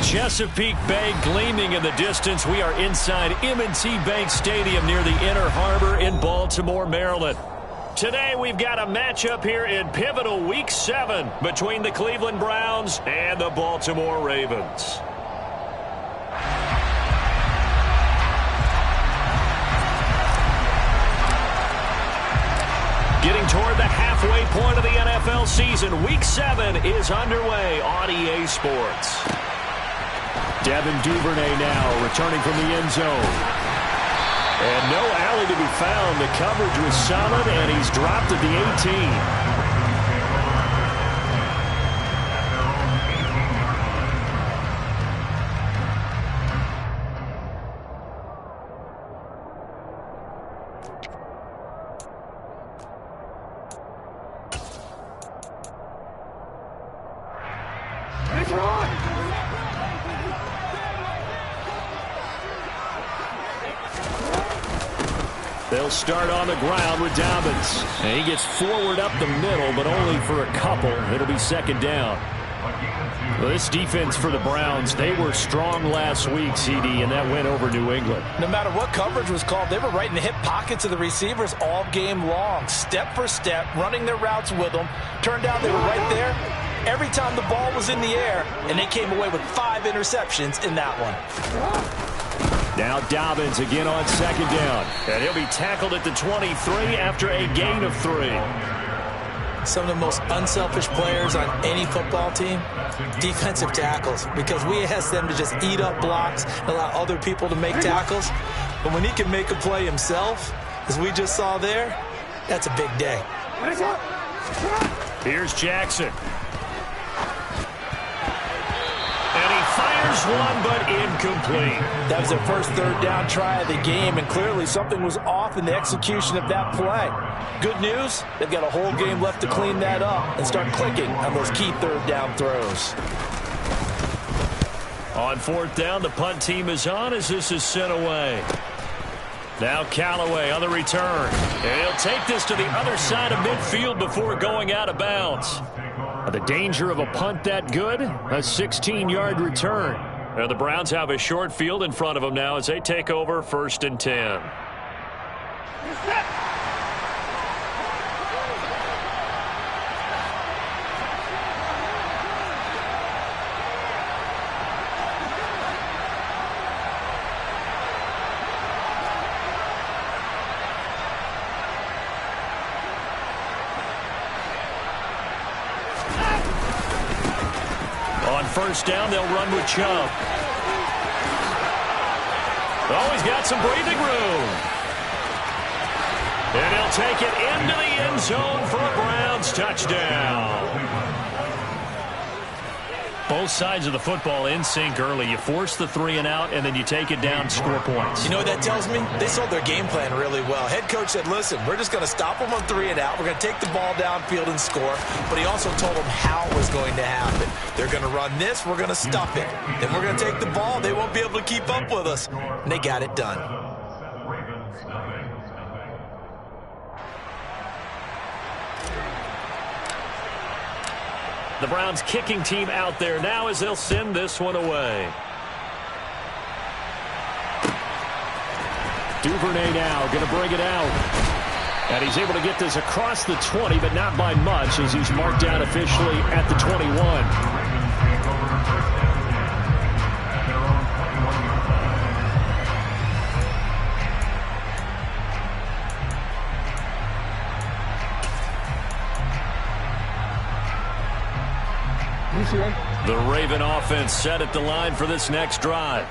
Chesapeake Bay gleaming in the distance. We are inside M&T Bank Stadium near the Inner Harbor in Baltimore, Maryland. Today we've got a matchup here in pivotal Week 7 between the Cleveland Browns and the Baltimore Ravens. Getting toward the halfway point of the NFL season, Week 7 is underway on EA Sports. Devin Duvernay now returning from the end zone. And no alley to be found. The coverage was solid, and he's dropped at the 18. They'll start on the ground with Dobbins. And he gets forward up the middle, but only for a couple. It'll be second down. Well, this defense for the Browns, they were strong last week, CD, and that went over New England. No matter what coverage was called, they were right in the hip pockets of the receivers all game long. Step for step, running their routes with them. Turned out they were right there every time the ball was in the air, and they came away with 5 interceptions in that one. Now Dobbins again on second down. And he'll be tackled at the 23 after a gain of 3. Some of the most unselfish players on any football team, defensive tackles, because we ask them to just eat up blocks and allow other people to make tackles. But when he can make a play himself, as we just saw there, that's a big day. Here's Jackson. And he fires one, but incomplete. That was their first third down try of the game, and clearly something was off in the execution of that play. Good news, they've got a whole game left to clean that up and start clicking on those key third down throws. On fourth down, the punt team is on as this is sent away. Now Callaway on the return. And he'll take this to the other side of midfield before going out of bounds. The danger of a punt that good, a 16-yard return. Now the Browns have a short field in front of them now as they take over 1st and 10. First down, they'll run with Chubb. Oh, he's got some breathing room. And he'll take it into the end zone for a Browns touchdown. Both sides of the football in sync early. You force the 3 and out, and then you take it down, score points. You know what that tells me? They sold their game plan really well. Head coach said, listen, we're just going to stop them on 3 and out. We're going to take the ball downfield and score. But he also told them how it was going to happen. They're going to run this. We're going to stuff it. Then we're going to take the ball. They won't be able to keep up with us. And they got it done. The Browns kicking team out there now as they'll send this one away. Duvernay now going to bring it out. And he's able to get this across the 20, but not by much as he's marked down officially at the 21. The Raven offense set at the line for this next drive.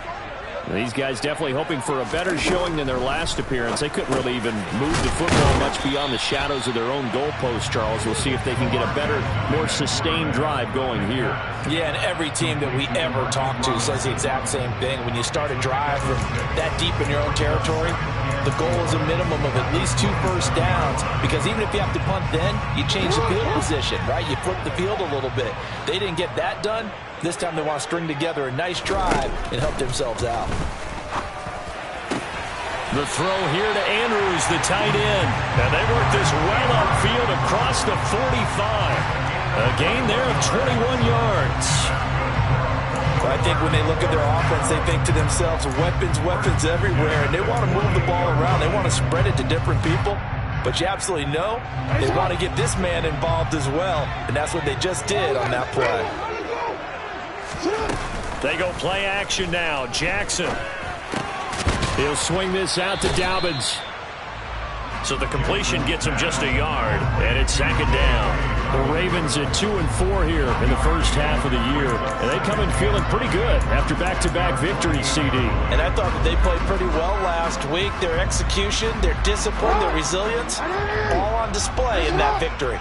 These guys definitely hoping for a better showing than their last appearance. They couldn't really even move the football much beyond the shadows of their own goalpost, Charles. We'll see if they can get a better, more sustained drive going here. Yeah, and every team that we ever talk to says the exact same thing. When you start a drive from that deep in your own territory, the goal is a minimum of at least 2 first downs, because even if you have to punt then, you change the field position, right? You flip the field a little bit. They didn't get that done. This time they want to string together a nice drive and help themselves out. The throw here to Andrews, the tight end. And they work this well upfield across the 45. A gain there of 21 yards. But I think when they look at their offense, they think to themselves, weapons, weapons everywhere, and they want to move the ball around. They want to spread it to different people. But you absolutely know they want to get this man involved as well, and that's what they just did on that play. They go play action now. Jackson. He'll swing this out to Dobbins. So the completion gets him just a yard, and it's second down. The Ravens at 2-4 here in the first half of the year. And they come in feeling pretty good after back-to-back victories, CD. And I thought that they played pretty well last week. Their execution, their discipline, their resilience, all on display in that victory.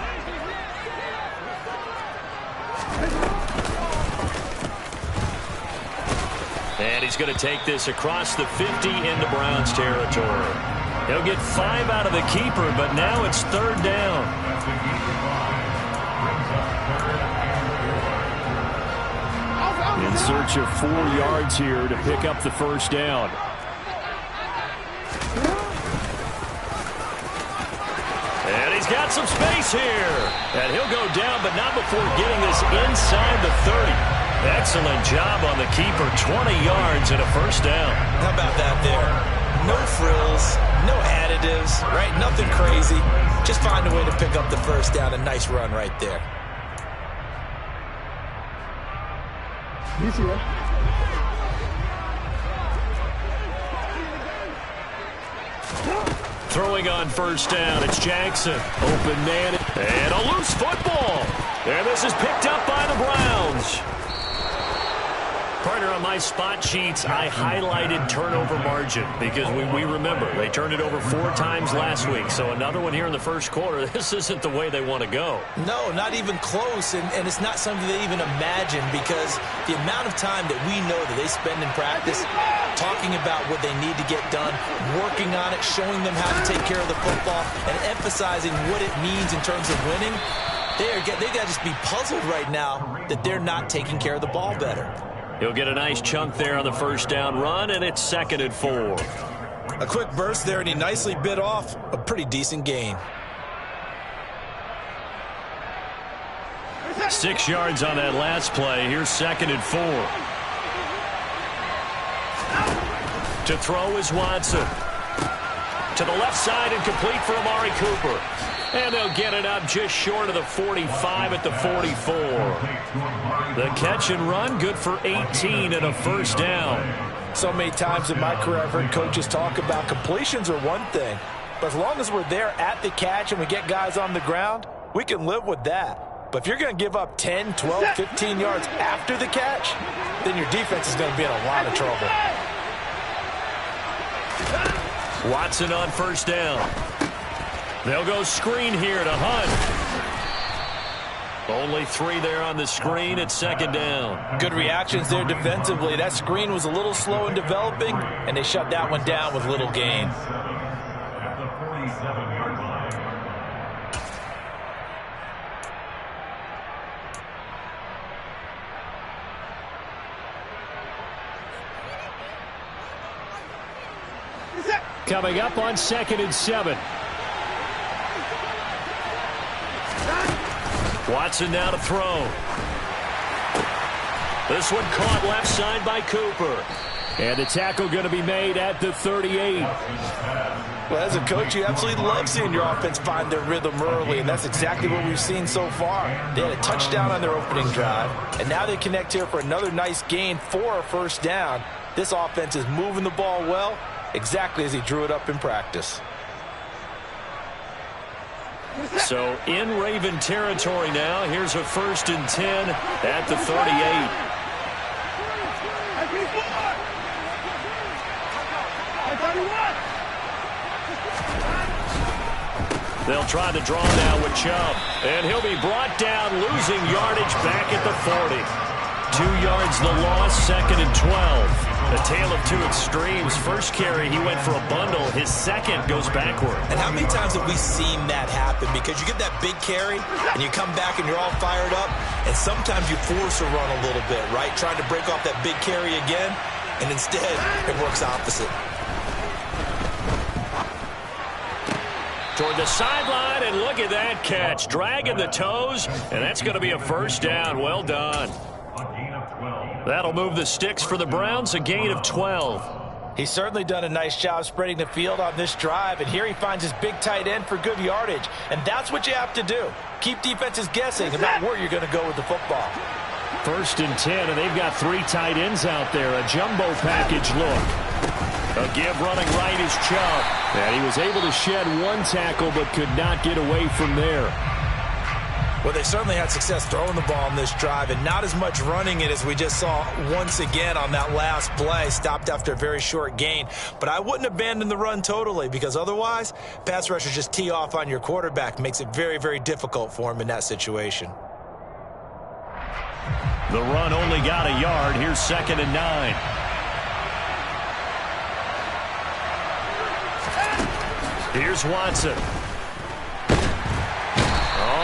And he's going to take this across the 50 into Browns territory. He'll get 5 out of the keeper, but now it's third down. In search of 4 yards here to pick up the first down. And he's got some space here. And he'll go down, but not before getting this inside the 30. Excellent job on the keeper. 20 yards and a first down. How about that there? No frills, no additives, right? Nothing crazy. Just find a way to pick up the first down. A nice run right there. You see that? Throwing on first down, it's Jackson. Open man, and a loose football. And this is picked up by the Browns. Partner, on my spot sheets, I highlighted turnover margin because we remember they turned it over 4 times last week. So another one here in the first quarter. This isn't the way they want to go. No, not even close, and it's not something they even imagine because the amount of time that we know that they spend in practice talking about what they need to get done, working on it, showing them how to take care of the football, and emphasizing what it means in terms of winning, they got to just be puzzled right now that they're not taking care of the ball better. He'll get a nice chunk there on the first down run, and it's 2nd and 4. A quick burst there, and he nicely bit off a pretty decent gain. 6 yards on that last play. Here's 2nd and 4. To throw is Watson. To the left side and complete for Amari Cooper. And they'll get it up just short of the 45 at the 44. The catch and run, good for 18 and a first down. So many times in my career I've heard coaches talk about completions are one thing, but as long as we're there at the catch and we get guys on the ground, we can live with that. But if you're going to give up 10, 12, 15 yards after the catch, then your defense is going to be in a lot of trouble. Watson on first down. They'll go screen here to Hunt. Only 3 there on the screen at 2nd down. Good reactions there defensively. That screen was a little slow in developing, and they shut that one down with little gain. Coming up on 2nd and 7. Watson now to throw. This one caught left side by Cooper. And the tackle going to be made at the 38. Well, as a coach, you absolutely love seeing your offense find their rhythm early, and that's exactly what we've seen so far. They had a touchdown on their opening drive, and now they connect here for another nice gain for a first down. This offense is moving the ball well, exactly as he drew it up in practice. So in Raven territory now. Here's a 1st and 10 at the 38. They'll try to draw now with Chubb. And he'll be brought down, losing yardage back at the 40. 2 yards the loss, 2nd and 12. A tale of 2 extremes. First carry, he went for a bundle. His second goes backward. And how many times have we seen that happen? Because you get that big carry, and you come back and you're all fired up, and sometimes you force a run a little bit, right? Trying to break off that big carry again, and instead it works opposite. Toward the sideline, and look at that catch. Dragging the toes, and that's going to be a first down. Well done. A gain of 12. That'll move the sticks for the Browns, a gain of 12. He's certainly done a nice job spreading the field on this drive, and here he finds his big tight end for good yardage. And that's what you have to do. Keep defenses guessing about where you're going to go with the football. 1st and 10, and they've got 3 tight ends out there. A jumbo package look. A give running right is Chubb. And he was able to shed 1 tackle but could not get away from there. Well, they certainly had success throwing the ball on this drive and not as much running it as we just saw once again on that last play. Stopped after a very short gain. But I wouldn't abandon the run totally because otherwise, pass rushers just tee off on your quarterback. Makes it very, very difficult for him in that situation. The run only got a yard. Here's 2nd and 9. Here's Watson.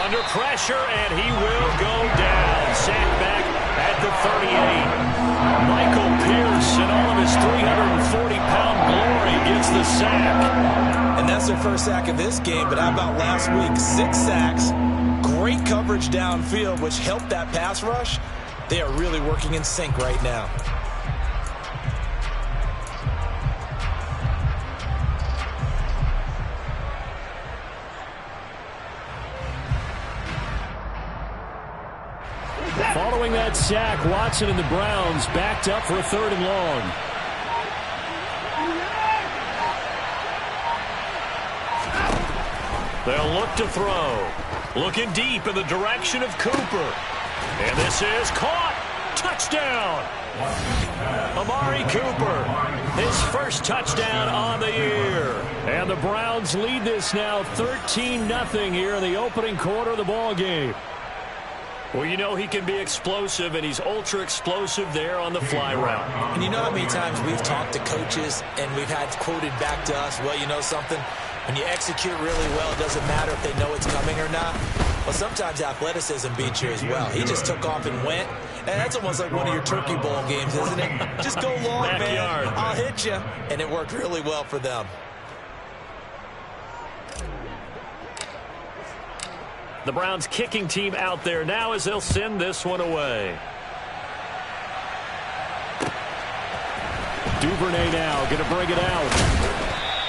Under pressure, and he will go down. Sacked back at the 38. Michael Pierce, in all of his 340-pound glory, gets the sack. And that's their first sack of this game, but how about last week? 6 sacks, great coverage downfield, which helped that pass rush. They are really working in sync right now. Following that sack, Watson and the Browns backed up for a 3rd and long. They'll look to throw. Looking deep in the direction of Cooper. And this is caught. Touchdown. Amari Cooper, his first touchdown on the year. And the Browns lead this now 13-0 here in the opening quarter of the ball game. Well, you know he can be explosive, and he's ultra-explosive there on the fly route. And you know how many times we've talked to coaches and we've had quoted back to us, well, you know something? When you execute really well, it doesn't matter if they know it's coming or not. Well, sometimes athleticism beats you as well. He just took off and went. And that's almost like one of your Turkey Bowl games, isn't it? Just go long, Backyard. man. I'll hit you. And it worked really well for them. The Browns kicking team out there now as they'll send this one away. Duvernay now going to bring it out.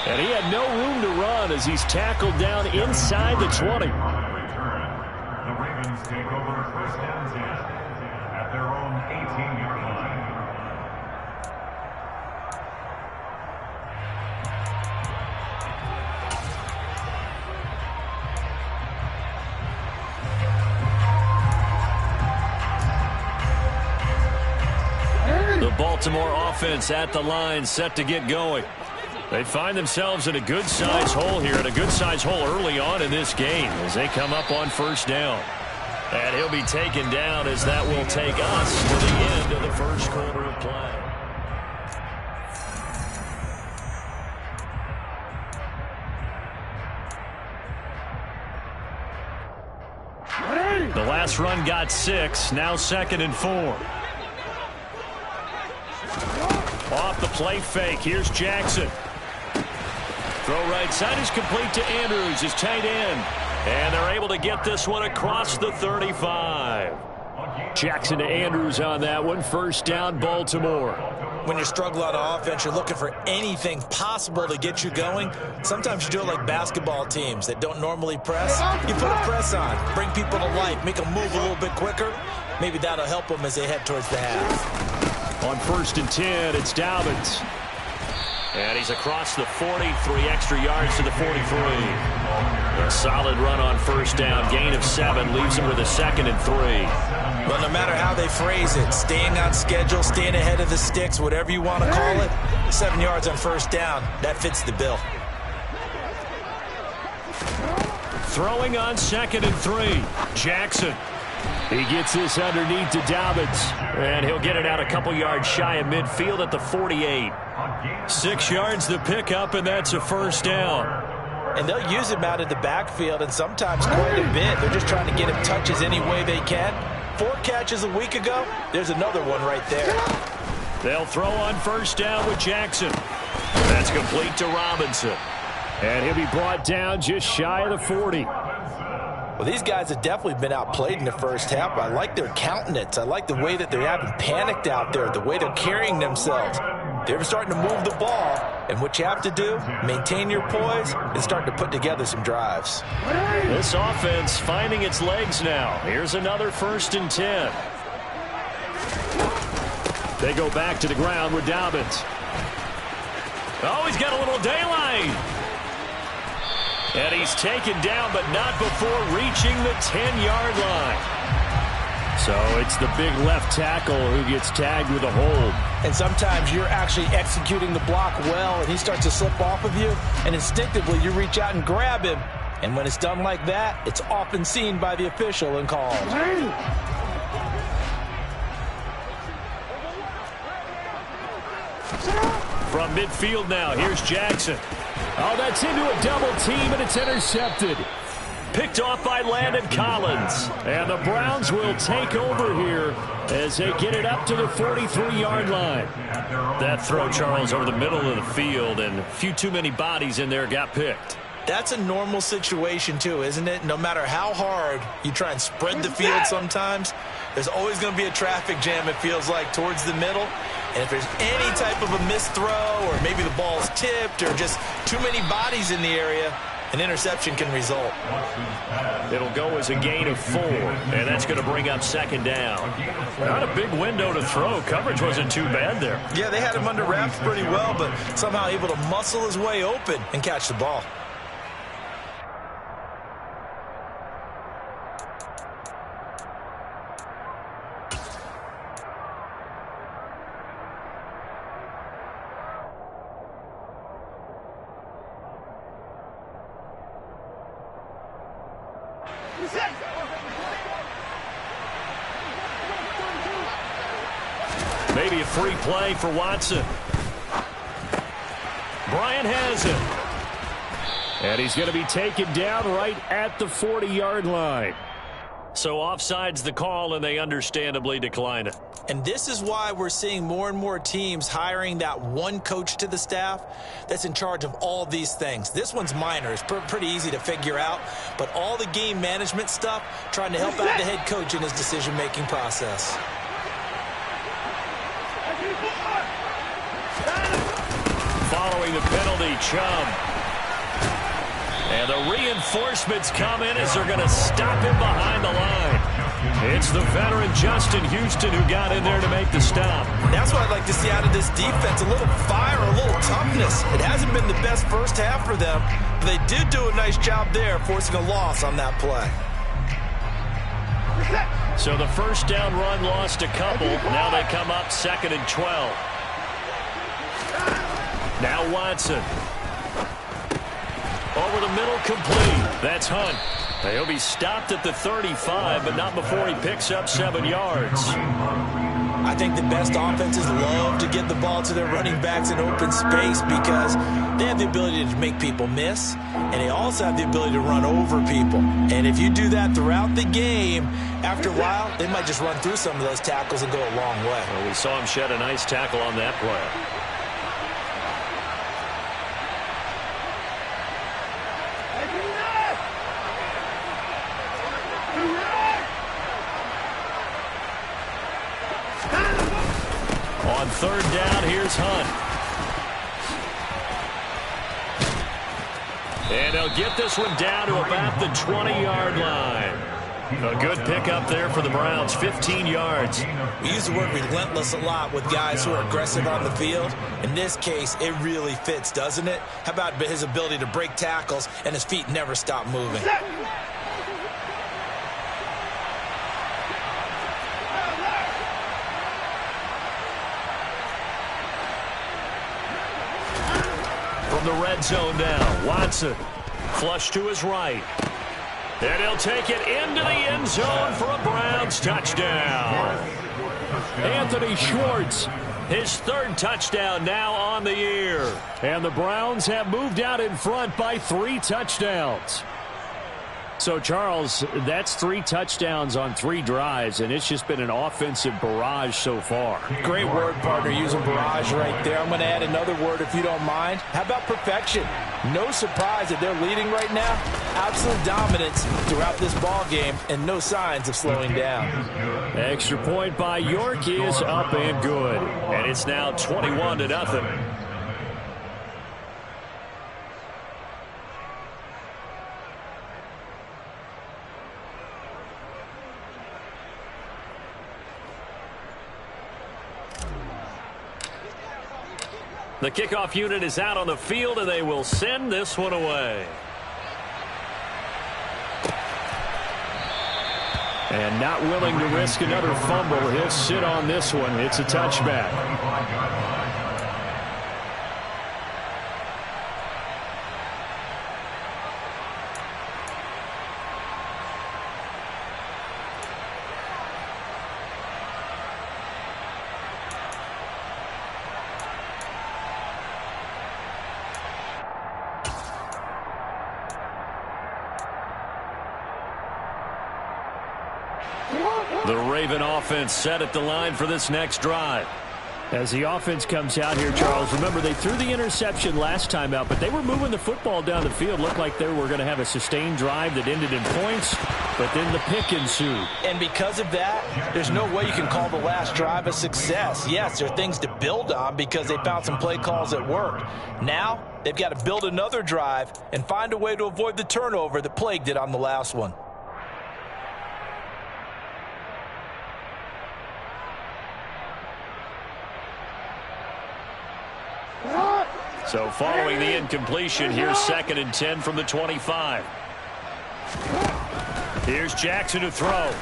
And he had no room to run as he's tackled down inside the 20. The Ravens take over 1st and 10 at their own 18-yard line. The Baltimore offense at the line, set to get going. They find themselves in a good-sized hole here, and a good-sized hole early on in this game as they come up on 1st down. And he'll be taken down as that will take us to the end of the 1st quarter of play. The last run got 6, now 2nd and 4. Off the play fake, here's Jackson. Throw right side is complete to Andrews, his tight end. And they're able to get this one across the 35. Jackson to Andrews on that one. 1st down, Baltimore. When you struggle on offense, you're looking for anything possible to get you going. Sometimes you do it like basketball teams that don't normally press. You put a press on, bring people to life, make them move a little bit quicker. Maybe that'll help them as they head towards the half. On 1st and 10, it's Dobbins. And he's across the 40, 3 extra yards to the 43. A solid run on 1st down, gain of 7, leaves him with a 2nd and 3. Well, no matter how they phrase it, staying on schedule, staying ahead of the sticks, whatever you want to call it, 7 yards on 1st down, that fits the bill. Throwing on 2nd and 3, Jackson. He gets this underneath to Dobbins, and he'll get it out a couple yards shy of midfield at the 48. 6 yards the pickup, and that's a 1st down. And they'll use him out of the backfield, and sometimes quite a bit. They're just trying to get him touches any way they can. 4 catches a week ago, there's another one right there. They'll throw on 1st down with Jackson. That's complete to Robinson. And he'll be brought down just shy of the 40. Well, these guys have definitely been outplayed in the first half. I like their countenance. I like the way that they're having panicked out there, the way they're carrying themselves. They're starting to move the ball, and what you have to do, maintain your poise and start to put together some drives. This offense finding its legs now. Here's another 1st and 10. They go back to the ground with Dobbins. Oh, he's got a little daylight. And he's taken down, but not before reaching the 10-yard line. So it's the big left tackle who gets tagged with a hold. And sometimes you're actually executing the block well, and he starts to slip off of you, and instinctively you reach out and grab him. And when it's done like that, it's often seen by the official and called. From midfield now, here's Jackson. Oh, that's into a double team, and it's intercepted. Picked off by Landon Collins. And the Browns will take over here as they get it up to the 43-yard line. That throw, Charles, over the middle of the field, and a few too many bodies in there got picked. That's a normal situation, too, isn't it? No matter how hard you try and spread the field sometimes, there's always going to be a traffic jam, it feels like, towards the middle. And if there's any type of a missed throw, or maybe the ball's tipped, or just too many bodies in the area, an interception can result. It'll go as a gain of 4, and that's going to bring up 2nd down. Not a big window to throw. Coverage wasn't too bad there. Yeah, they had him under wraps pretty well, but somehow able to muscle his way open and catch the ball. Maybe a free play for Watson. Bryant has it. And he's going to be taken down right at the 40-yard line. So offside's the call, and they understandably decline it. And this is why we're seeing more and more teams hiring that one coach to the staff that's in charge of all these things. This one's minor. It's pretty easy to figure out. But all the game management stuff, trying to help out the head coach in his decision-making process. Following the penalty, Chubb. And the reinforcements come in as they're going to stop him behind the line. It's the veteran Justin Houston who got in there to make the stop. That's what I'd like to see out of this defense, a little fire, a little toughness. It hasn't been the best first half for them, but they did do a nice job there, forcing a loss on that play. So the first down run lost a couple. Now they come up 2nd and 12. Now Watson. Over the middle, complete. That's Hunt. He'll be stopped at the 35, but not before he picks up 7 yards. I think the best offenses love to get the ball to their running backs in open space because they have the ability to make people miss, and they also have the ability to run over people. And if you do that throughout the game, after a while, they might just run through some of those tackles and go a long way. Well, we saw him shed a nice tackle on that play. On 3rd down, here's Hunt. And they'll get this one down to about the 20-yard line. A good pickup there for the Browns, 15 yards. We use the word relentless a lot with guys who are aggressive on the field. In this case, it really fits, doesn't it? How about his ability to break tackles and his feet never stop moving? From the red zone now, Watson. Flush to his right. And he'll take it into the end zone for a Browns touchdown. Anthony Schwartz, his 3rd touchdown now on the year. And the Browns have moved out in front by 3 touchdowns. So, Charles, that's 3 touchdowns on 3 drives, and it's just been an offensive barrage so far. Great word, partner, using barrage right there. I'm going to add another word if you don't mind. How about perfection? No surprise that they're leading right now. Absolute dominance throughout this ball game and no signs of slowing down. Extra point by York is up and good. And it's now 21-0. The kickoff unit is out on the field, and they will send this one away. And not willing to risk another fumble. He'll sit on this one. It's a touchback. The Raven offense set at the line for this next drive. As the offense comes out here, Charles, remember they threw the interception last time out, but they were moving the football down the field. Looked like they were going to have a sustained drive that ended in points, but then the pick ensued. And because of that, there's no way you can call the last drive a success. Yes, there are things to build on because they found some play calls that worked. Now, they've got to build another drive and find a way to avoid the turnover that plagued it on the last one. So following the incompletion, here's 2nd and 10 from the 25. Here's Jackson to throw.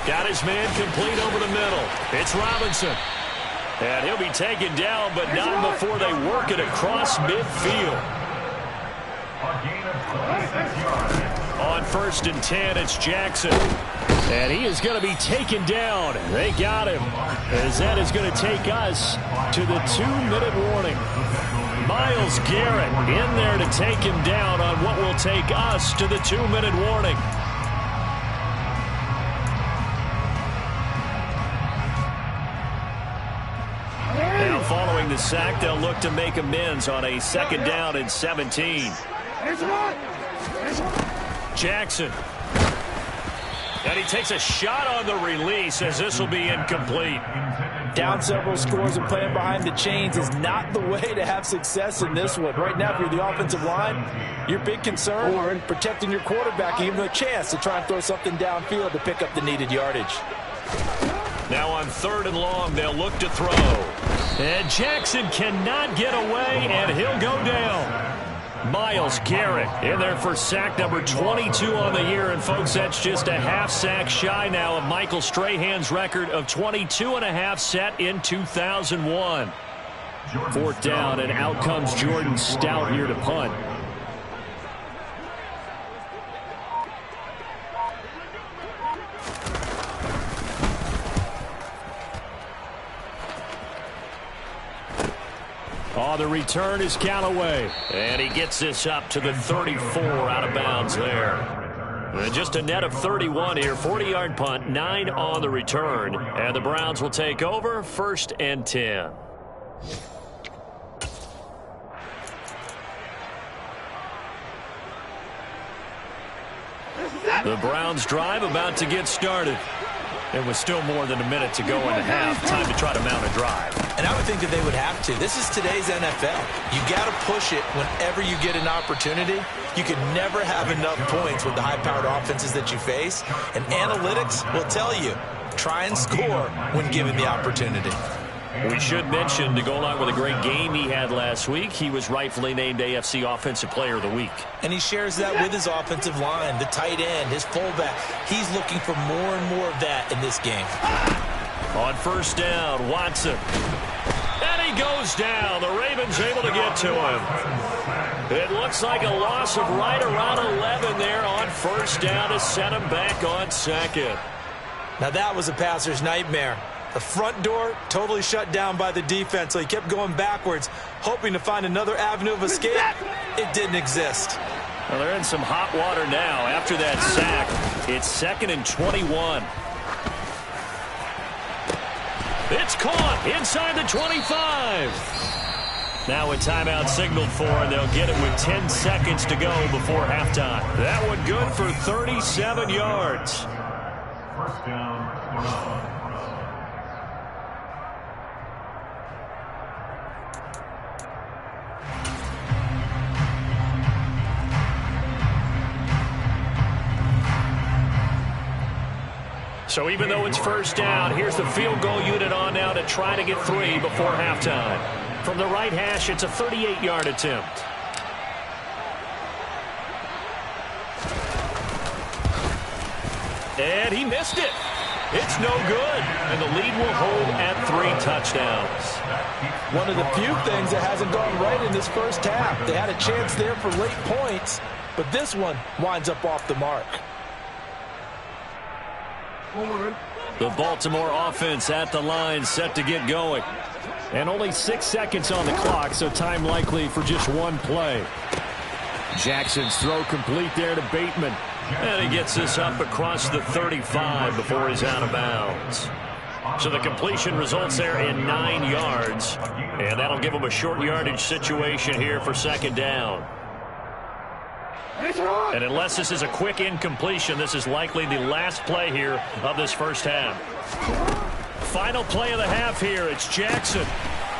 Got his man complete over the middle. It's Robinson. And he'll be taken down, but not before they work it across midfield. On 1st and 10, it's Jackson. And he is going to be taken down. They got him. As that is going to take us to the 2-minute warning. Myles Garrett in there to take him down on what will take us to the 2-minute warning. Now following the sack, they'll look to make amends on a 2nd down and 17. Jackson. And he takes a shot on the release as this will be incomplete. Down several scores and playing behind the chains is not the way to have success in this one. Right now, if you're the offensive line, your big concern protecting your quarterback and giving him a chance to try and throw something downfield to pick up the needed yardage. Now on 3rd and long, they'll look to throw. And Jackson cannot get away, and he'll go down. Myles Garrett in there for sack number 22 on the year. And, folks, that's just a half sack shy now of Michael Strahan's record of 22.5 set in 2001. 4th down, and out comes Jordan Stout here to punt. Oh, the return is Callaway. And he gets this up to the 34 out of bounds there. And just a net of 31 here. 40-yard punt, 9 on the return. And the Browns will take over 1st and 10. The Browns drive about to get started. It was still more than a minute to go in the half. Time to try to mount a drive. And I would think that they would have to. This is today's NFL. You got to push it whenever you get an opportunity. You can never have enough points with the high-powered offenses that you face. And analytics will tell you, try and score when given the opportunity. We should mention, to go along with a great game he had last week, he was rightfully named AFC Offensive Player of the Week. And he shares that with his offensive line, the tight end, his fullback. He's looking for more and more of that in this game. On 1st down, Watson. And he goes down. The Ravens able to get to him. It looks like a loss of right around 11 there on 1st down to send him back on 2nd. Now that was a passer's nightmare. The front door totally shut down by the defense, so he kept going backwards, hoping to find another avenue of escape. It didn't exist. Well, they're in some hot water now after that sack. It's 2nd and 21. It's caught inside the 25. Now a timeout signaled for, and they'll get it with 10 seconds to go before halftime. That one good for 37 yards. First down. So even though it's first down, here's the field goal unit on now to try to get 3 before halftime. From the right hash, it's a 38-yard attempt. And he missed it. It's no good. And the lead will hold at 3 touchdowns. One of the few things that hasn't gone right in this first half. They had a chance there for late points, but this one winds up off the mark. The Baltimore offense at the line, set to get going. And only 6 seconds on the clock, so time likely for just one play. Jackson's throw complete there to Bateman. And he gets this up across the 35 before he's out of bounds. So the completion results there in 9 yards. And that'll give him a short yardage situation here for second down. And unless this is a quick incompletion, this is likely the last play here of this first half. Final play of the half here. It's Jackson.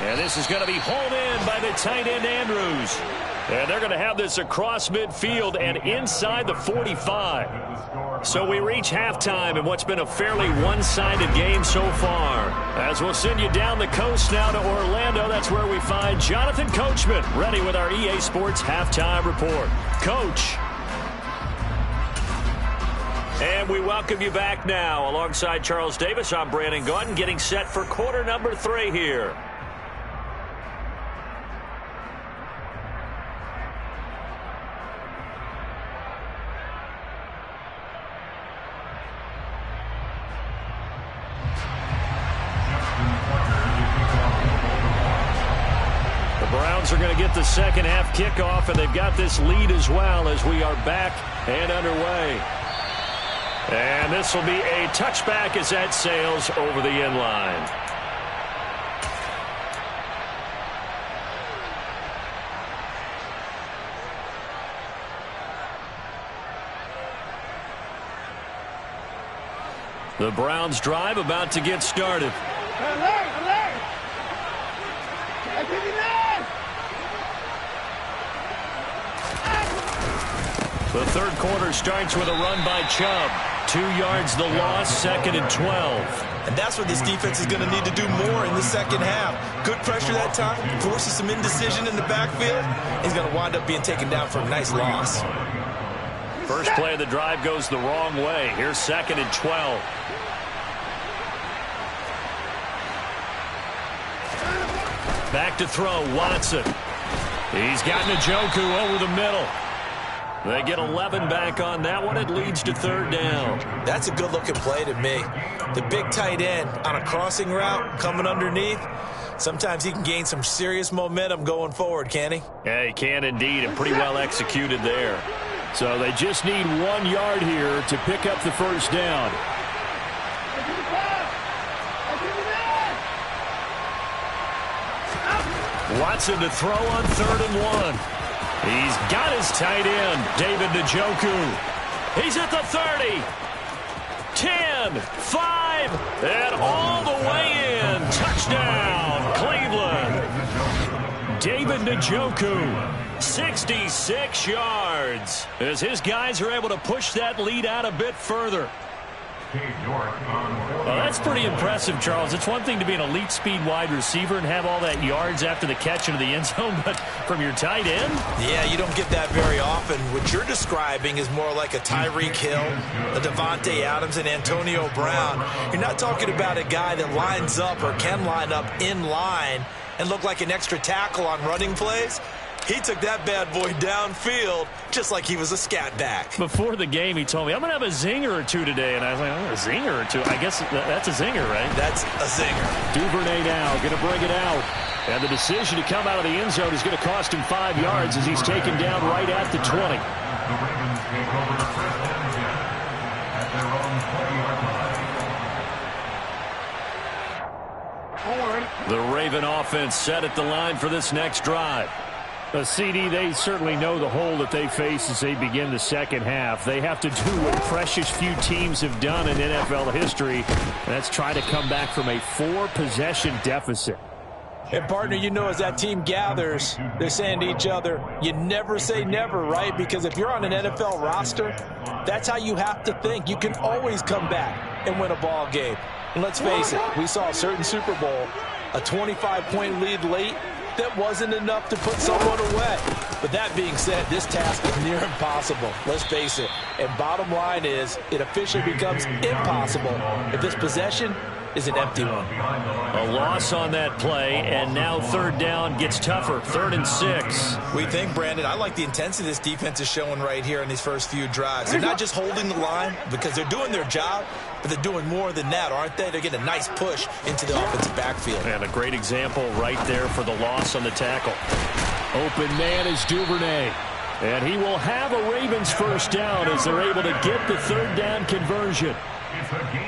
And this is going to be hauled in by the tight end Andrews. And they're going to have this across midfield and inside the 45. So we reach halftime in what's been a fairly one-sided game so far. As we'll send you down the coast now to Orlando, that's where we find Jonathan Coachman ready with our EA Sports Halftime Report. Coach. And we welcome you back now. Alongside Charles Davis, I'm Brandon Gaudin, getting set for quarter number 3 here. Browns are going to get the second half kickoff, and they've got this lead as well as we are back and underway. And this will be a touchback as that sails over the end line. The Browns drive about to get started. The third quarter starts with a run by Chubb. 2 yards the loss, second and 12. And that's what this defense is going to need to do more in the second half. Good pressure that time, forces some indecision in the backfield. He's going to wind up being taken down for a nice loss. First play of the drive goes the wrong way. Here's second and 12. Back to throw, Watson. He's got Njoku over the middle. They get 11 back on that one. It leads to third down. That's a good-looking play to me. The big tight end on a crossing route coming underneath. Sometimes he can gain some serious momentum going forward, can he? Yeah, he can indeed, and pretty well executed there. So they just need 1 yard here to pick up the first down. Watson to throw on 3rd and 1. He's got his tight end, David Njoku. He's at the 30. 10, 5, and all the way in. Touchdown, Cleveland. David Njoku, 66 yards. As his guys are able to push that lead out a bit further. Well, that's pretty impressive, Charles. It's one thing to be an elite speed wide receiver and have all that yards after the catch into the end zone, but from your tight end? Yeah, you don't get that very often. What you're describing is more like a Tyreek Hill, a Devontae Adams, and Antonio Brown. You're not talking about a guy that lines up or can line up in line and look like an extra tackle on running plays. He took that bad boy downfield just like he was a scat back. Before the game, he told me, I'm going to have a zinger or two today. And I was like, oh, a zinger or two? I guess that's a zinger, right? That's a zinger. Duvernay now going to bring it out. And the decision to come out of the end zone is going to cost him 5 yards as he's taken down right at the 20. The Ravens take over first and 10 at their own 20-yard line. The Raven offense set at the line for this next drive. CD, they certainly know the hole that they face as they begin the second half. They have to do what precious few teams have done in NFL history. That's try to come back from a 4-possession deficit. And, partner, you know, as that team gathers, they're saying to each other, you never say never, right? Because if you're on an NFL roster, that's how you have to think. You can always come back and win a ball game. And let's face it, we saw a certain Super Bowl, a 25-point lead late, that wasn't enough to put someone away. But that being said, this task is near impossible. Let's face it. And bottom line is, it officially becomes impossible if this possession is an empty one. A loss on that play, and now third down gets tougher. 3rd and 6. We think, Brandon, I like the intensity this defense is showing right here in these first few drives. They're not just holding the line because they're doing their job, but they're doing more than that, aren't they? They're getting a nice push into the offensive backfield. And a great example right there for the loss on the tackle. Open man is Duvernay. And he will have a Ravens first down as they're able to get the 3rd down conversion.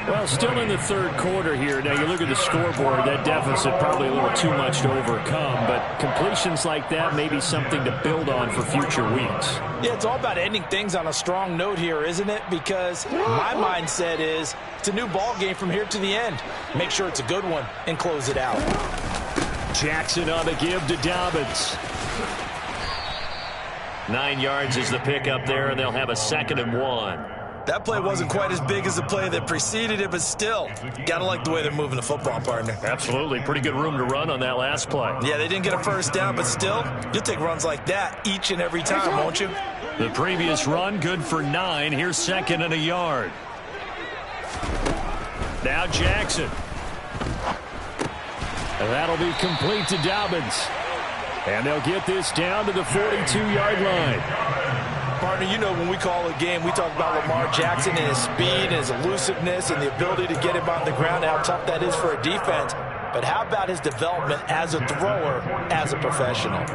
Well, still in the 3rd quarter here. Now, you look at the scoreboard, that deficit probably a little too much to overcome, but completions like that may be something to build on for future weeks. Yeah, it's all about ending things on a strong note here, isn't it? Because my mindset is it's a new ball game from here to the end. Make sure it's a good one and close it out. Jackson on the give to Dobbins. 9 yards is the pickup there, and they'll have a 2nd and 1. That play wasn't quite as big as the play that preceded it, but still, gotta like the way they're moving the football, partner. Absolutely. Pretty good room to run on that last play. Yeah, they didn't get a first down, but still, you'll take runs like that each and every time, won't you? The previous run, good for 9. Here's 2nd and a yard. Now Jackson. And that'll be complete to Dobbins. And they'll get this down to the 42-yard line. Partner, you know when we call a game, we talk about Lamar Jackson and his speed and his elusiveness and the ability to get him on the ground and how tough that is for a defense. But how about his development as a thrower, as a professional?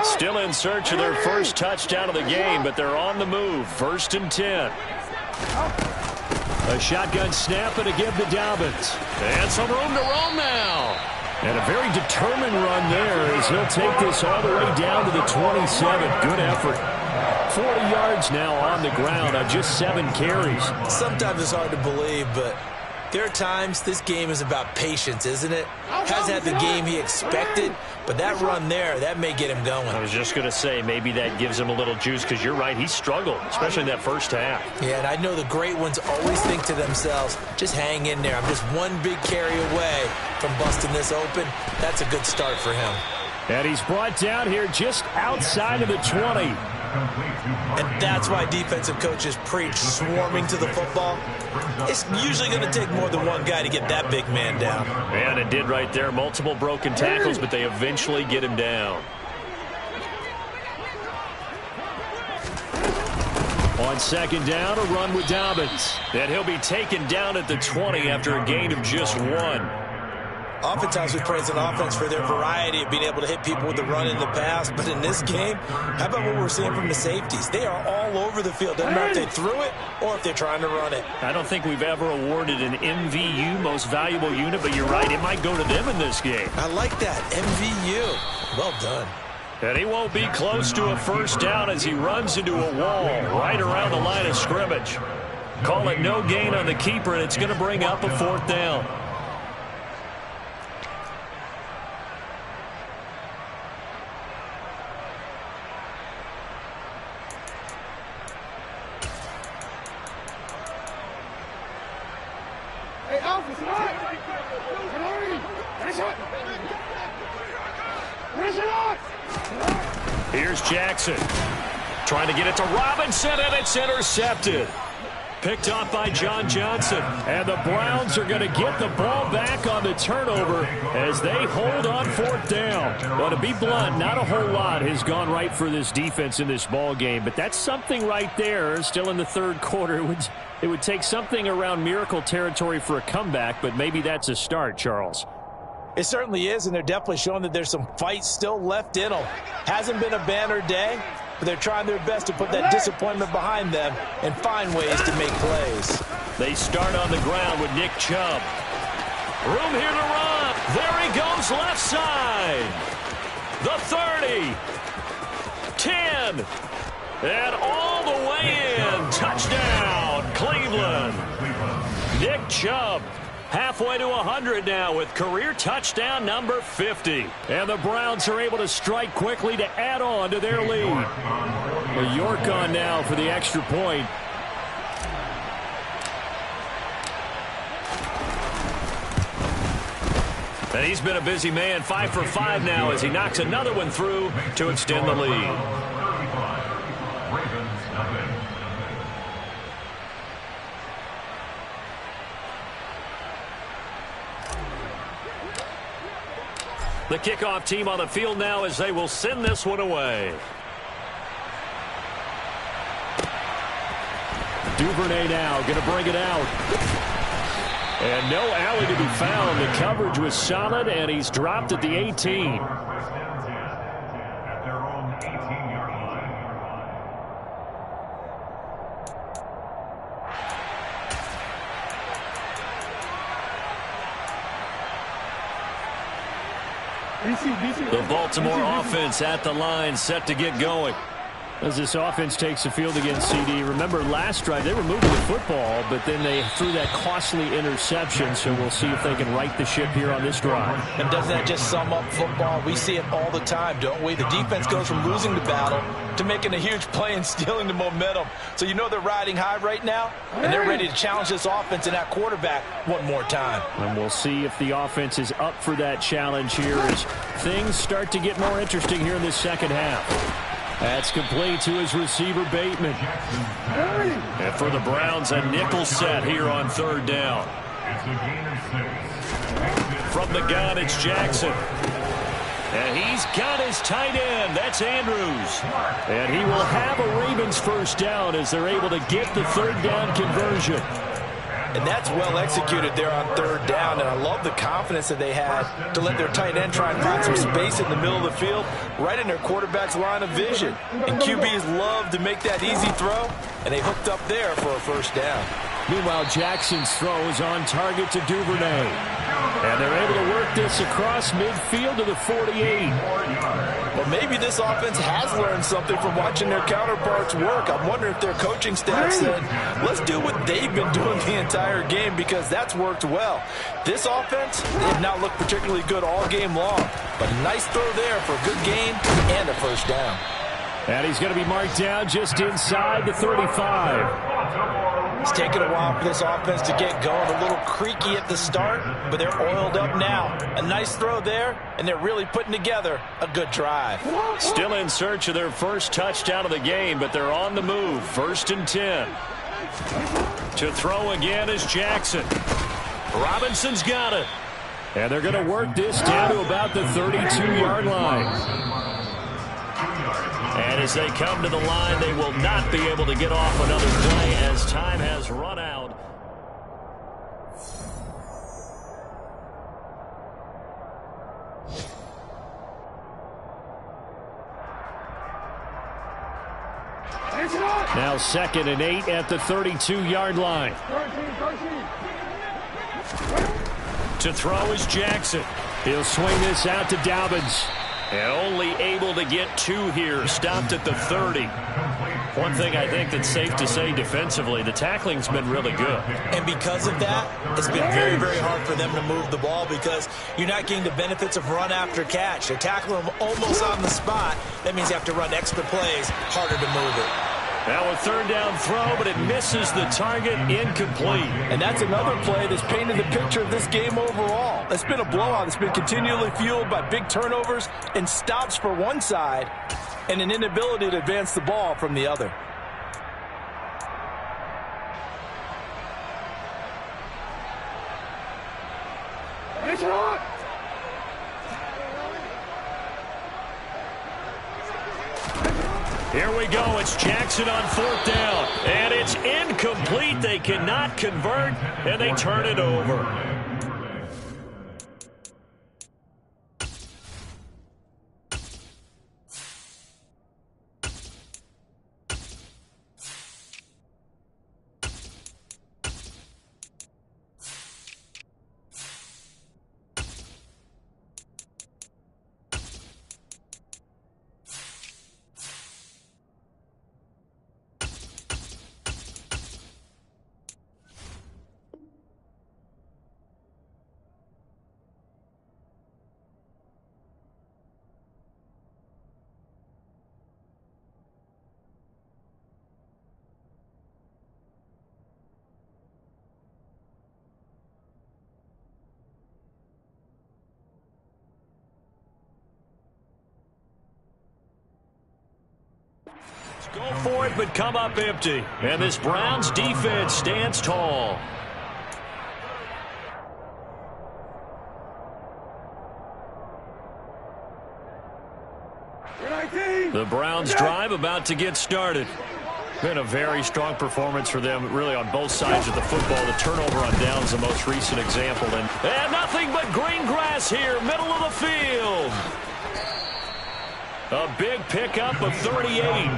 Still in search of their first touchdown of the game, but they're on the move. 1st and 10. A shotgun snap and a give to Dobbins. And some room to roam now. And a very determined run there as he'll take this all the way down to the 27. Good effort. 40 yards now on the ground on just 7 carries. Sometimes it's hard to believe, but there are times this game is about patience, isn't it? Hasn't had the game he expected, but that run there, that may get him going. I was just going to say, maybe that gives him a little juice, because you're right, he struggled, especially in that first half. Yeah, and I know the great ones always think to themselves, just hang in there. I'm just one big carry away from busting this open. That's a good start for him. And he's brought down here just outside of the 20. And that's why defensive coaches preach swarming to the football. It's usually going to take more than one guy to get that big man down. And it did right there. Multiple broken tackles, but they eventually get him down. On 2nd down, a run with Dobbins. And he'll be taken down at the 20 after a gain of just 1. Oftentimes we praise an offense for their variety of being able to hit people with the run in the past. But in this game, how about what we're seeing from the safeties? They are all over the field. Doesn't matter if they threw it or if they're trying to run it. I don't think we've ever awarded an MVU, most valuable unit, but you're right, it might go to them in this game. I like that, MVU. Well done. And he won't be close to a first down as he runs into a wall right around the line of scrimmage. Call it no gain on the keeper, and it's going to bring up a 4th down. Here's Jackson. Trying to get it to Robinson, and it's intercepted. Picked off by John Johnson. And the Browns are going to get the ball back on the turnover as they hold on 4th down. Well, to be blunt, not a whole lot has gone right for this defense in this ball game, but that's something right there. Still in the 3rd quarter. It would take something around miracle territory for a comeback, but maybe that's a start, Charles. It certainly is, and they're definitely showing that there's some fight still left in them. Hasn't been a banner day, but they're trying their best to put that disappointment behind them and find ways to make plays. They start on the ground with Nick Chubb. Room here to run. There he goes left side. The 30. 10. And all the way in. Touchdown, Cleveland. Nick Chubb. Halfway to 100 now with career touchdown number 50. And the Browns are able to strike quickly to add on to their lead. Well, York on now for the extra point. And he's been a busy man, 5 for 5 now as he knocks another one through to extend the lead. The kickoff team on the field now as they will send this one away. Duvernay now going to bring it out. And no alley to be found. The coverage was solid, and he's dropped at the 18. At their own 18-yard line. The Baltimore offense at the line, set to get going. As this offense takes the field against CD, remember last drive they were moving the football, but then they threw that costly interception, so we'll see if they can right the ship here on this drive. And doesn't that just sum up football? We see it all the time, don't we? The defense goes from losing the battle to making a huge play and stealing the momentum. So you know they're riding high right now, and they're ready to challenge this offense and that quarterback one more time. And we'll see if the offense is up for that challenge here as things start to get more interesting here in this second half. That's complete to his receiver, Bateman. And for the Browns, a nickel set here on third down. It's a gain of 6. From the gun, it's Jackson. And he's got his tight end. That's Andrews. And he will have a Ravens first down as they're able to get the third down conversion. And that's well executed there on third down. And I love the confidence that they had to let their tight end try and find some space in the middle of the field, right in their quarterback's line of vision. And QBs love to make that easy throw, and they hooked up there for a first down. Meanwhile, Jackson's throw is on target to Duvernay. And they're able to work this across midfield to the 48. Well, maybe this offense has learned something from watching their counterparts work. I'm wondering if their coaching staff said, let's do what they've been doing the entire game, because that's worked well. This offense, they've not looked particularly good all game long. But a nice throw there for a good gain and a first down. And he's going to be marked down just inside the 35. It's taken a while for this offense to get going. A little creaky at the start, but they're oiled up now. A nice throw there, and they're really putting together a good drive. Still in search of their first touchdown of the game, but they're on the move. 1st and 10. To throw again is Jackson. Robinson's got it. And they're going to work this down to about the 32-yard line. And as they come to the line, they will not be able to get off another play as time has run out. Now 2nd and 8 at the 32-yard line. To throw is Jackson. He'll swing this out to Dobbins. And only able to get 2 here, stopped at the 30. One thing I think that's safe to say defensively, the tackling's been really good. And because of that, it's been very, very hard for them to move the ball because you're not getting the benefits of run after catch. They're tackling them almost on the spot. That means you have to run extra plays, harder to move it. Now a third down throw, but it misses the target, incomplete. And that's another play that's painted the picture of this game overall. It's been a blowout. It's been continually fueled by big turnovers and stops for one side and an inability to advance the ball from the other. Here we go. It's Jackson on 4th down. And it's incomplete. They cannot convert, and they turn it over. Go for it, but come up empty. And this Browns defense stands tall. The Browns drive about to get started. Been a very strong performance for them, really, on both sides of the football. The turnover on downs, the most recent example. And nothing but green grass here, middle of the field. A big pickup of 38.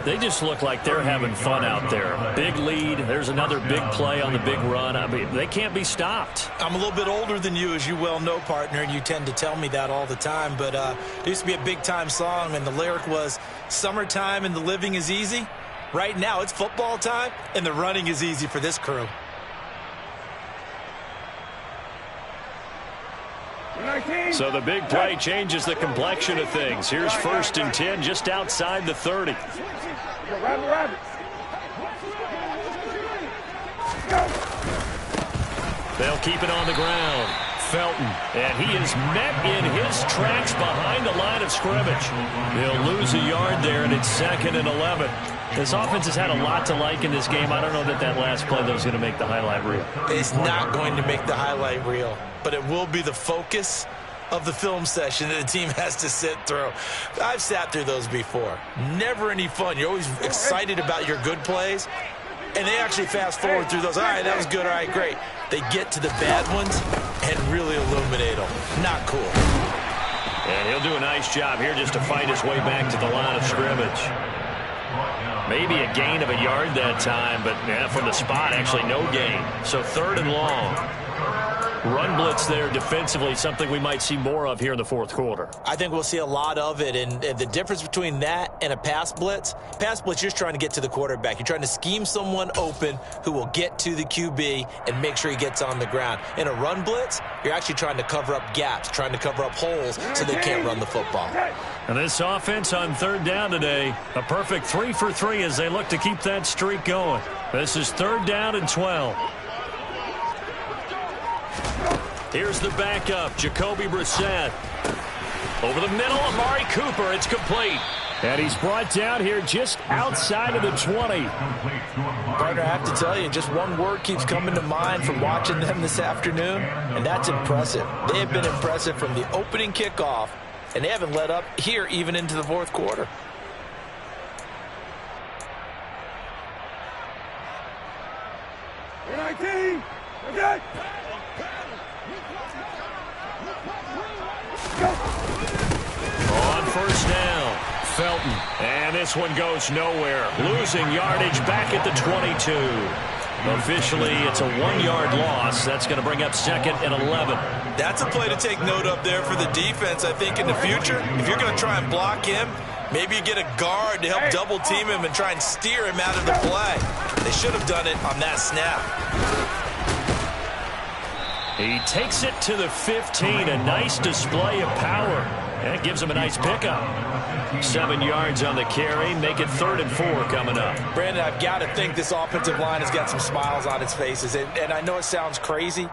They just look like they're having fun out there. Big lead. There's another big play on the big run. I mean, they can't be stopped. I'm a little bit older than you, as you well know, partner, and you tend to tell me that all the time. But there used to be a big-time song, and the lyric was, "Summertime and the living is easy." Right now, it's football time, and the running is easy for this crew. So the big play changes the complexion of things. Here's 1st and 10 just outside the 30. They'll keep it on the ground. Felton, and he is met in his tracks behind the line of scrimmage. He'll lose a yard there, and it's 2nd and 11. This offense has had a lot to like in this game. I don't know that last play, though, is going to make the highlight reel. It's not going to make the highlight reel, but it will be the focus of the film session that the team has to sit through. I've sat through those before. Never any fun. You're always excited about your good plays, and they actually fast forward through those. All right, that was good. All right, great. They get to the bad ones and really illuminate them. Not cool. And he'll do a nice job here just to fight his way back to the line of scrimmage. Maybe a gain of a yard that time, but from the spot, actually no gain. So 3rd and long. Run blitz there defensively, something we might see more of here in the 4th quarter. I think we'll see a lot of it, and the difference between that and a pass blitz, you're just trying to get to the quarterback. You're trying to scheme someone open who will get to the QB and make sure he gets on the ground. In a run blitz, you're actually trying to cover up gaps, trying to cover up holes so they can't run the football. And this offense on 3rd down today, a perfect 3 for 3 as they look to keep that streak going. This is 3rd down and 12. Here's the backup, Jacoby Brissett. Over the middle, Amari Cooper. It's complete. And he's brought down here just outside of the 20. Partner, I have to tell you, just one word keeps coming to mind from watching them this afternoon, and that's impressive. They have been impressive from the opening kickoff, and they haven't let up here even into the 4th quarter. Okay. On 1st down, Felton. And this one goes nowhere. Losing yardage back at the 22. Officially, it's a 1-yard loss. That's going to bring up 2nd and 11. That's a play to take note of there for the defense, I think, in the future. If you're going to try and block him, maybe you get a guard to help double team him and try and steer him out of the play. They should have done it on that snap. He takes it to the 15. A nice display of power. And it gives him a nice pickup. 7 yards on the carry. Make it 3rd and 4 coming up. Brandon, I've got to think this offensive line has got some smiles on its faces. And I know it sounds crazy,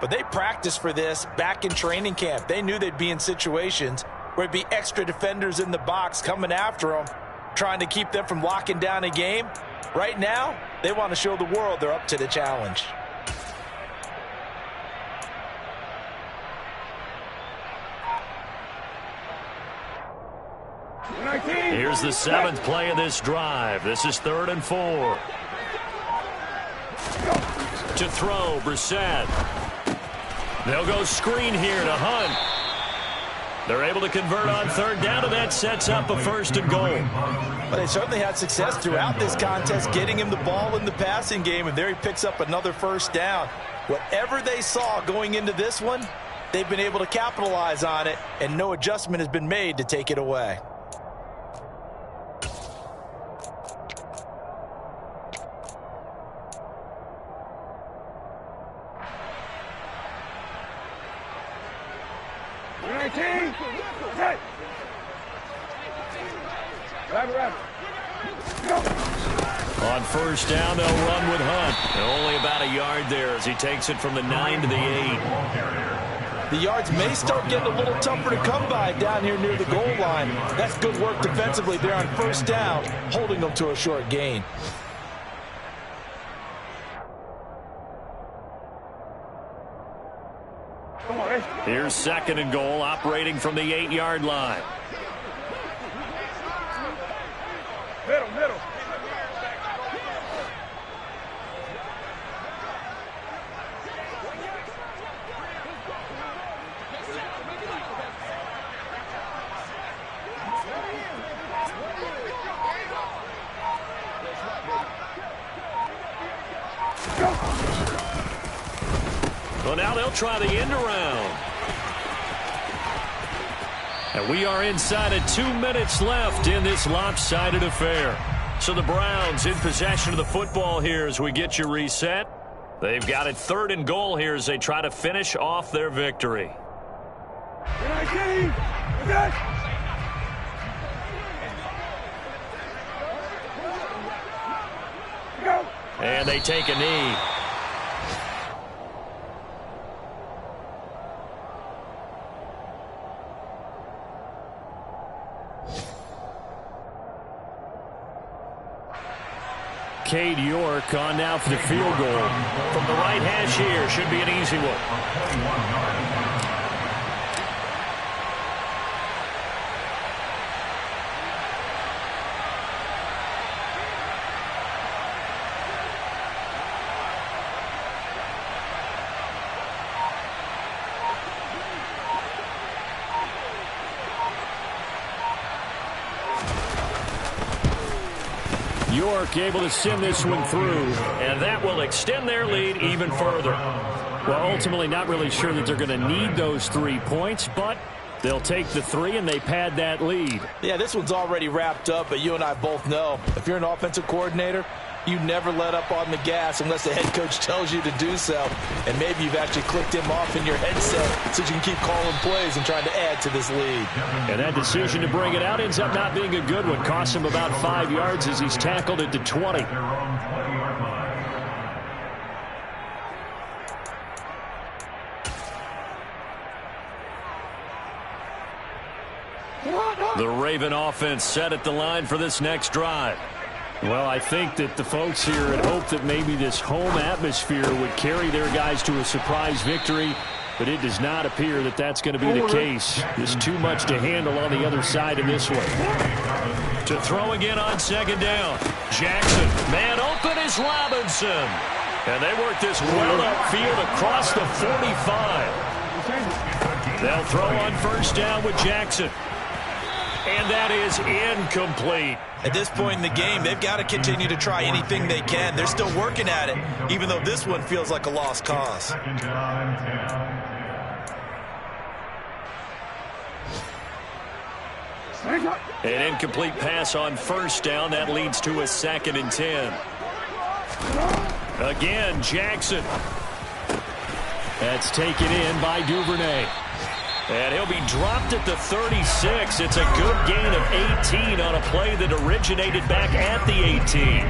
but they practiced for this back in training camp. They knew they'd be in situations where it'd be extra defenders in the box coming after them, trying to keep them from locking down a game. Right now, they want to show the world they're up to the challenge. Here's the 7th play of this drive. This is 3rd and 4. To throw, Brissett. They'll go screen here to Hunt. They're able to convert on 3rd down, and that sets up a 1st and goal. But they certainly had success throughout this contest, getting him the ball in the passing game, and there he picks up another 1st down. Whatever they saw going into this one, they've been able to capitalize on it, and no adjustment has been made to take it away. On 1st down, they'll run with Hunt. Only about a yard there as he takes it from the 9 to the 8. The yards may start getting a little tougher to come by down here near the goal line. That's good work defensively there on first down, holding them to a short gain. Here's 2nd and goal, operating from the 8-yard line. Middle. Well, now they'll try the end around. And we are inside of 2 minutes left in this lopsided affair. So the Browns in possession of the football here as we get you reset. They've got it 3rd and goal here as they try to finish off their victory. And they take a knee. Cade York on now for the field goal. From the right hash here, should be an easy one. York able to send this one through, and that will extend their lead even further. Well, ultimately not really sure that they're going to need those 3 points, but they'll take the 3 and they pad that lead. Yeah, this one's already wrapped up, but you and I both know if you're an offensive coordinator, you never let up on the gas unless the head coach tells you to do so. And maybe you've actually clicked him off in your headset so you can keep calling plays and trying to add to this lead. And that decision to bring it out ends up not being a good one. Costs him about 5 yards as he's tackled at the 20. The Raven offense set at the line for this next drive. Well, I think that the folks here had hoped that maybe this home atmosphere would carry their guys to a surprise victory, but it does not appear that that's going to be the case. There's too much to handle on the other side of this one. To throw again on 2nd down. Jackson, man open is Robinson. And they work this well upfield across the 45. They'll throw on 1st down with Jackson. And that is incomplete. At this point in the game, they've got to continue to try anything they can. They're still working at it, even though this one feels like a lost cause. An incomplete pass on 1st down. That leads to a 2nd and 10. Again, Jackson. That's taken in by Duvernay. And he'll be dropped at the 36. It's a good gain of 18 on a play that originated back at the 18.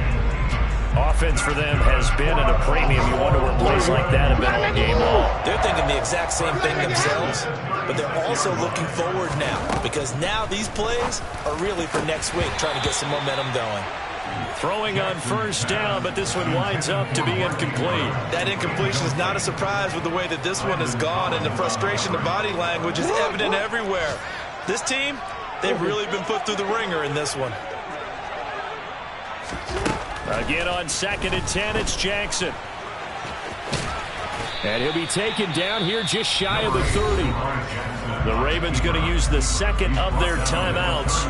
Offense for them has been at a premium. You wonder where plays like that have been all game long. They're thinking the exact same thing themselves, but they're also looking forward now because now these plays are really for next week, trying to get some momentum going. Throwing on 1st down, but this one winds up to be incomplete. That incompletion is not a surprise with the way that this one has gone, and the frustration, the body language is evident everywhere. This team, they've really been put through the ringer in this one. Again on 2nd and 10, it's Jackson. And he'll be taken down here just shy of the 30. The Ravens going to use the 2nd of their timeouts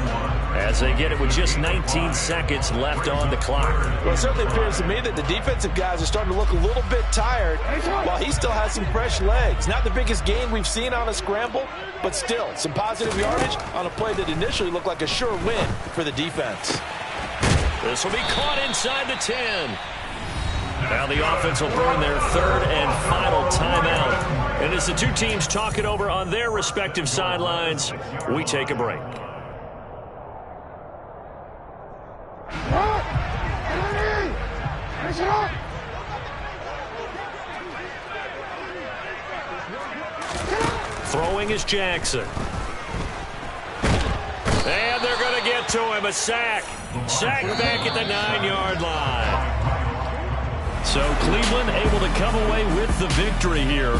as they get it with just 19 seconds left on the clock. Well, it certainly appears to me that the defensive guys are starting to look a little bit tired while he still has some fresh legs. Not the biggest gain we've seen on a scramble, but still some positive yardage on a play that initially looked like a sure win for the defense. This will be caught inside the 10. Now the offense will burn their 3rd and final timeout. And as the two teams talk it over on their respective sidelines, we take a break. Throwing is Jackson. And they're going to get to him. A sack. Sack back at the 9-yard line. So Cleveland able to come away with the victory here.